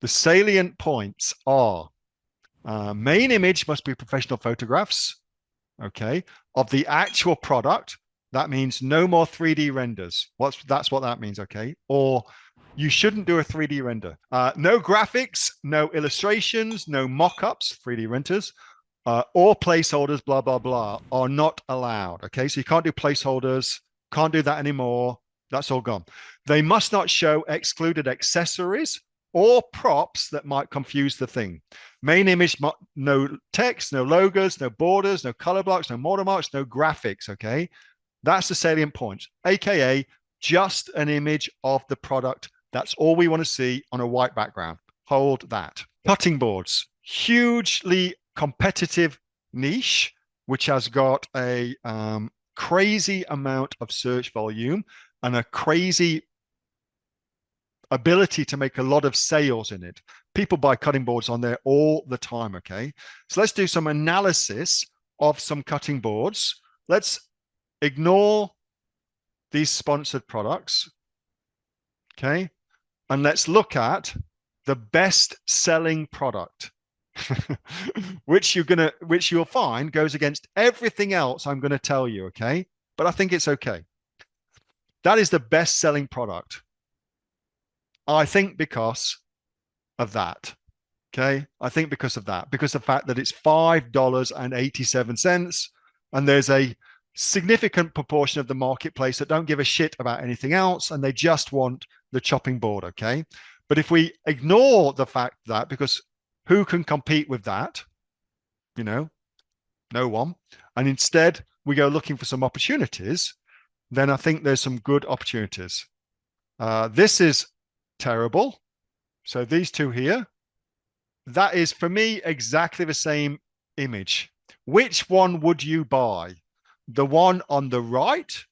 The salient points are main image must be professional photographs, okay, of the actual product. That means no more 3D renders. That's what that means, okay? Or you shouldn't do a 3D render. No graphics, no illustrations, no mock-ups, 3D renders, or placeholders, blah, blah, blah, are not allowed, okay? So you can't do placeholders, can't do that anymore. That's all gone. They must not show excluded accessories or props that might confuse the thing. Main image, no text, no logos, no borders, no color blocks, no watermarks, no graphics, okay? That's the salient point, AKA just an image of the product. That's all we want to see on a white background. Hold that. Cutting boards, hugely competitive niche, which has got a crazy amount of search volume and a crazy ability to make a lot of sales in it. People buy cutting boards on there all the time, okay? So let's do some analysis of some cutting boards. Let's ignore these sponsored products, okay? And let's look at the best selling product, which you'll find goes against everything else I'm going to tell you, okay? But I think it's okay. That is the best selling product. I think because of that. Okay. I think because of that, because of the fact that it's $5.87 and there's a significant proportion of the marketplace that don't give a shit about anything else and they just want the chopping board. Okay. But if we ignore the fact that, because who can compete with that? You know, no one. And instead we go looking for some opportunities, then I think there's some good opportunities. This is terrible. So these two here, that is for me exactly the same image. Which one would you buy? The one on the right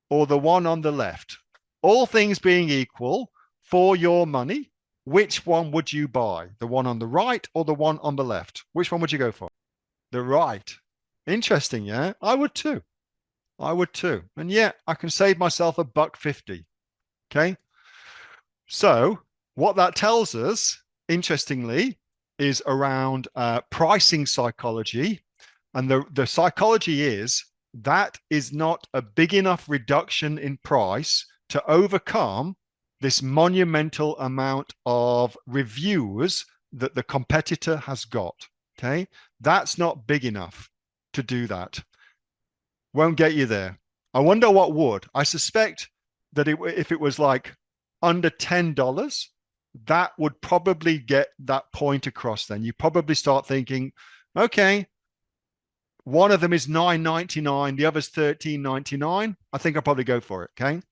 or the one on the left? All things being equal, for your money, which one would you buy? The one on the right or the one on the left? Which one would you go for? The right. Interesting, yeah? I would too. I would too. And yet I can save myself $1.50. Okay. So what that tells us, interestingly, is around pricing psychology. And the psychology is that is not a big enough reduction in price to overcome this monumental amount of reviews that the competitor has got. Okay. That's not big enough to do that. Won't get you there. I wonder what would. I suspect that if it was like under $10, that would probably get that point across. Then you probably start thinking, okay, one of them is $9.99, the other's $13.99. I think I'll probably go for it. Okay.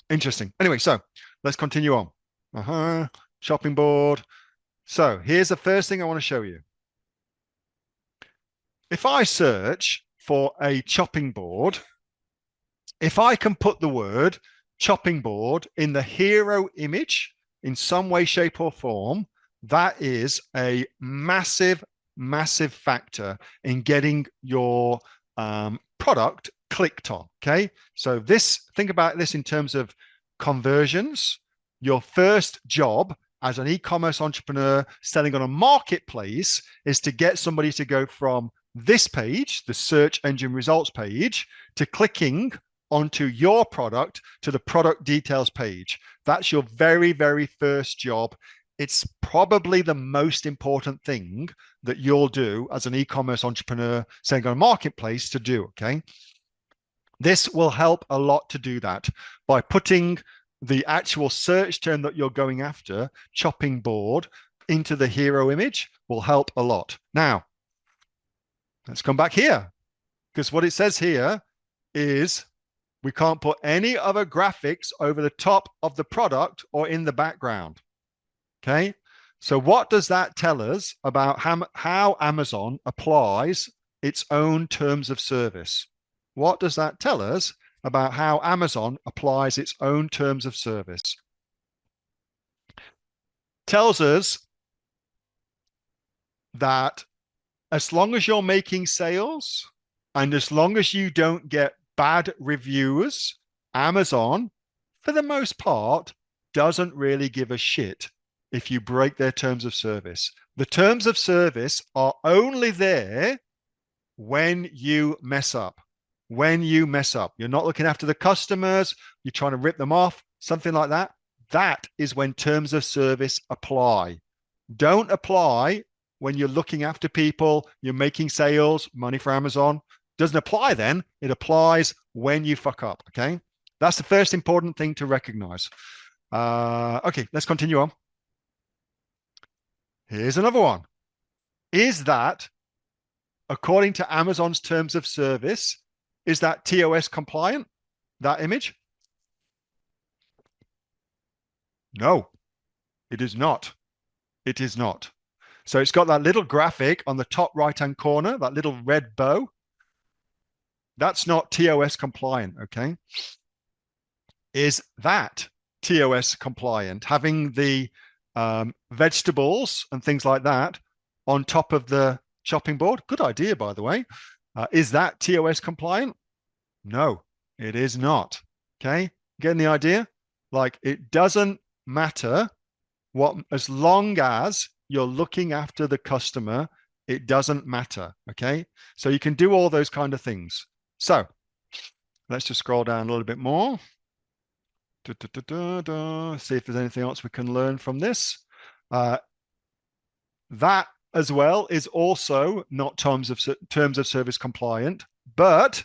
Interesting. Anyway, so let's continue on. Shopping board. So here's the first thing I want to show you. If I search for a chopping board, if I can put the word chopping board in the hero image in some way, shape, or form, that is a massive, massive factor in getting your product clicked on. Okay. So think about this in terms of conversions. Your first job as an e-commerce entrepreneur selling on a marketplace is to get somebody to go from this page, the search engine results page, to clicking onto your product to the product details page. That's your very, very first job. It's probably the most important thing that you'll do as an e-commerce entrepreneur selling on a marketplace to do, okay? This will help a lot to do that by putting the actual search term that you're going after, chopping board, into the hero image will help a lot. Now, let's come back here, because what it says here is we can't put any other graphics over the top of the product or in the background. Okay. So what does that tell us about how Amazon applies its own terms of service? What does that tell us about how Amazon applies its own terms of service? Tells us that as long as you're making sales and as long as you don't get bad reviews, Amazon, for the most part, doesn't really give a shit if you break their terms of service. The terms of service are only there when you mess up. When you mess up, you're not looking after the customers, you're trying to rip them off, something like that. That is when terms of service apply. Don't apply when you're looking after people, you're making sales, money for Amazon. Doesn't apply then. It applies when you fuck up. Okay. That's the first important thing to recognize. Okay, let's continue on. Here's another one. Is that, according to Amazon's terms of service, is that TOS compliant, that image? No, it is not. It is not. So it's got that little graphic on the top right-hand corner, that little red bow. That's not TOS compliant, okay? Is that TOS compliant? Having the vegetables and things like that on top of the chopping board? Good idea, by the way. Is that TOS compliant? No, it is not. Okay, getting the idea? Like, it doesn't matter what, as long as you're looking after the customer, it doesn't matter. Okay, so you can do all those kind of things. So let's just scroll down a little bit more. See if there's anything else we can learn from this. That as well is also not terms of service compliant, but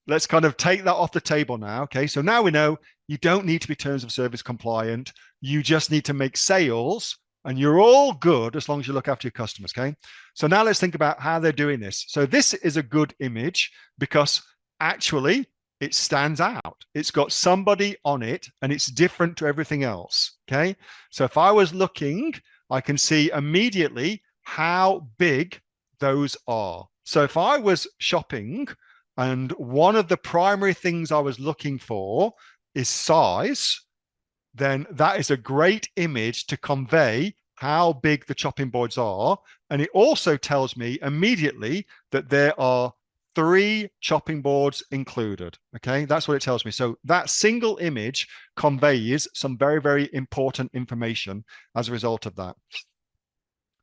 let's kind of take that off the table now. Okay, so now we know you don't need to be terms of service compliant. You just need to make sales and you're all good as long as you look after your customers. Okay, so now let's think about how they're doing this. So this is a good image because actually it stands out. It's got somebody on it and it's different to everything else. Okay, so if I was looking, I can see immediately how big those are. So if I was shopping and one of the primary things I was looking for is size, then that is a great image to convey how big the chopping boards are. And it also tells me immediately that there are 3 chopping boards included. Okay, that's what it tells me. So that single image conveys some very, very important information as a result of that.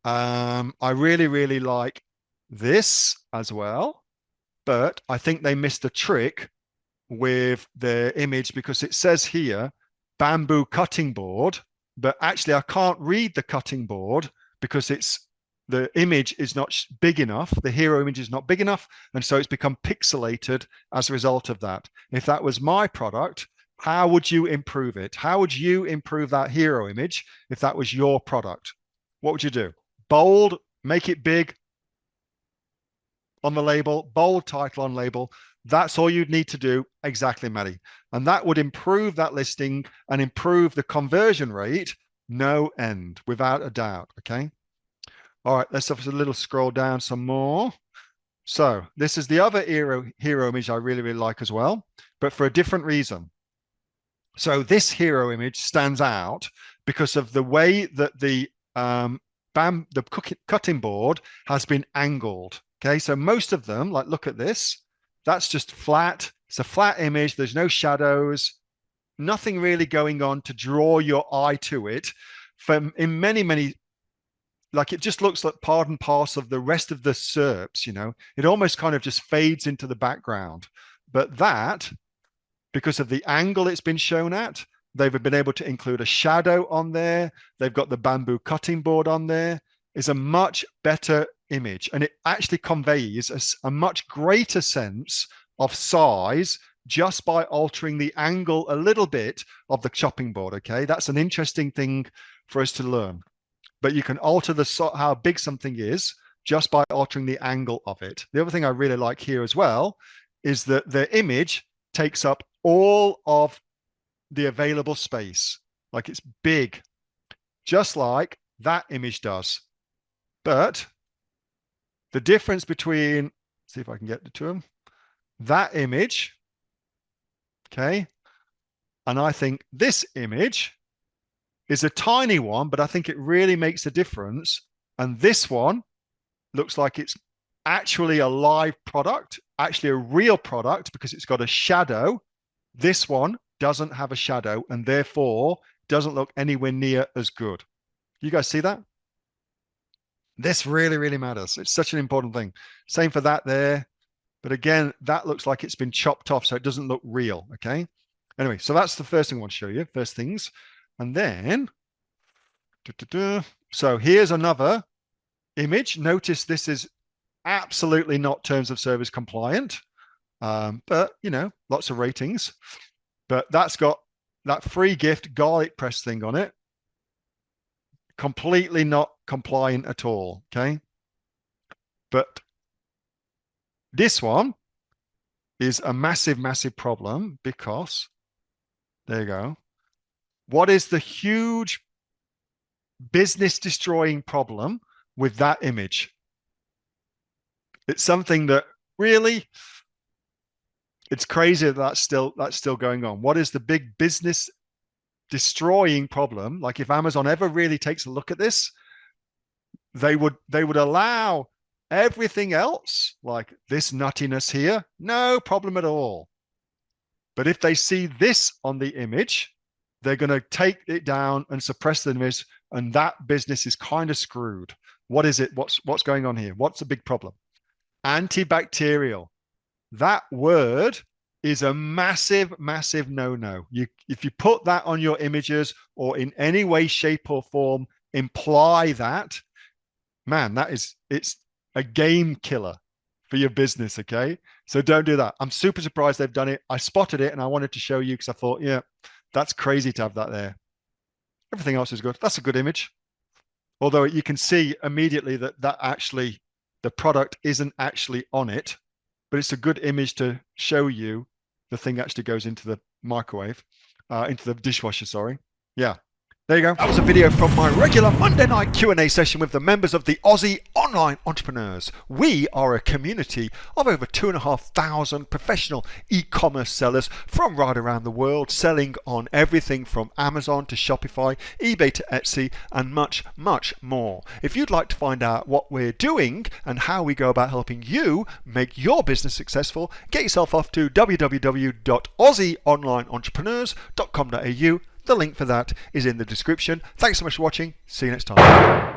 I really, really like this as well, but I think they missed a trick with their image because it says here bamboo cutting board, but actually I can't read the cutting board because the image is not big enough. The hero image is not big enough. And so it's become pixelated as a result of that. If that was my product, how would you improve it? How would you improve that hero image if that was your product? What would you do? Bold, make it big on the label, bold title on label. That's all you'd need to do. Exactly, Maddie. And that would improve that listing and improve the conversion rate no end, without a doubt. Okay. All right, let's have a little scroll down some more. So this is the other hero image I really, really like as well, but for a different reason. So this hero image stands out because of the way that the cutting board has been angled. Okay, so most of them, like look at this, that's just flat. It's a flat image. There's no shadows, nothing really going on to draw your eye to it. In many, like it just looks like part and parcel of the rest of the SERPs, you know, it almost kind of just fades into the background. But that, because of the angle it's been shown at, they've been able to include a shadow on there. They've got the bamboo cutting board on there. Is a much better image. And it actually conveys a much greater sense of size just by altering the angle a little bit of the chopping board. Okay, that's an interesting thing for us to learn. But you can alter how big something is just by altering the angle of it. The other thing I really like here as well is that the image takes up all of the available space. Like it's big, just like that image does. But the difference between, see if I can get to them, that image, okay, and I think this image is a tiny one, but I think it really makes a difference. And this one looks like it's actually a live product, actually a real product because it's got a shadow. This one doesn't have a shadow and therefore doesn't look anywhere near as good. You guys see that? This really, really matters. It's such an important thing. Same for that there. But again, that looks like it's been chopped off, so it doesn't look real, okay? Anyway, so that's the first thing I want to show you, first things. And then, so here's another image. Notice this is absolutely not terms of service compliant, but, you know, lots of ratings. But that's got that free gift garlic press thing on it. Completely not compliant at all, okay? But this one is a massive, massive problem because, there you go. What is the huge business destroying problem with that image? It's something that really, it's crazy that that's still going on. What is the big business destroying problem? Like if Amazon ever really takes a look at this, they would allow everything else, like this nuttiness here, no problem at all. But if they see this on the image, they're going to take it down and suppress the image, and that business is kind of screwed. What is it? What's going on here? What's the big problem? Antibacterial. That word is a massive, massive no-no. If you put that on your images or in any way, shape, or form imply that, man, it's a game killer for your business, okay? So don't do that. I'm super surprised they've done it. I spotted it and I wanted to show you because I thought, yeah, that's crazy to have that there. Everything else is good. That's a good image. Although you can see immediately that actually, the product isn't actually on it, but it's a good image to show you the thing actually goes into the microwave, into the dishwasher, sorry. Yeah. There you go. That was a video from my regular Monday night Q&A session with the members of the Aussie Online Entrepreneurs. We are a community of over 2,500 professional e-commerce sellers from right around the world, selling on everything from Amazon to Shopify, eBay to Etsy, and much, much more. If you'd like to find out what we're doing and how we go about helping you make your business successful, get yourself off to www.aussieonlineentrepreneurs.com.au. The link for that is in the description. Thanks so much for watching. See you next time.